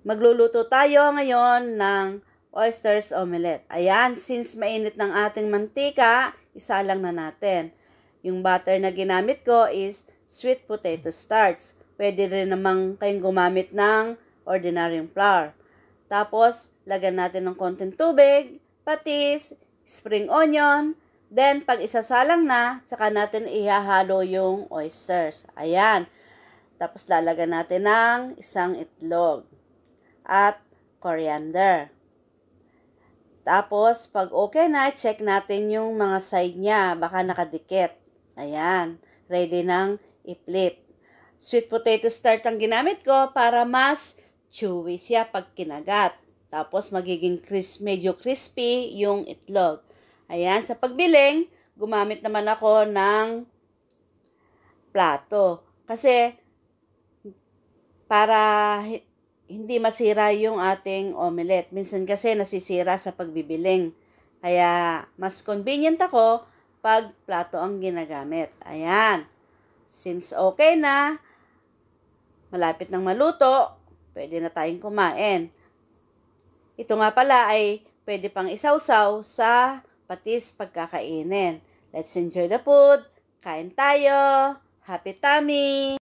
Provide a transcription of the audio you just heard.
Magluluto tayo ngayon ng oysters omelette. Ayan, since mainit ng ating mantika, isa lang na natin. Yung butter na ginamit ko is sweet potato starch. Pwede rin namang kayong gumamit ng ordinaryong flour. Tapos, lagyan natin ng konting tubig, patis, spring onion. Then, pag isasalang na, saka natin ihahalo yung oysters. Ayan. Tapos, lalagyan natin ng isang itlog at coriander. Tapos, pag okay na, check natin yung mga side niya. Baka nakadikit. Ayan. Ready nang i-flip. Sweet potato starch ang ginamit ko para mas chewy siya pag kinagat. Tapos, magiging medyo crispy yung itlog. Ayan. Sa pagbiling, gumamit naman ako ng plato. Kasi, para hindi masira yung ating omelette. Minsan kasi nasisira sa pagbibiling. Kaya mas convenient ako pag plato ang ginagamit. Ayan. Seems okay na. Malapit nang maluto. Pwede na tayong kumain. Ito nga pala ay pwede pang isawsaw sa patis pagkakainin. Let's enjoy the food. Kain tayo. Happy tummy!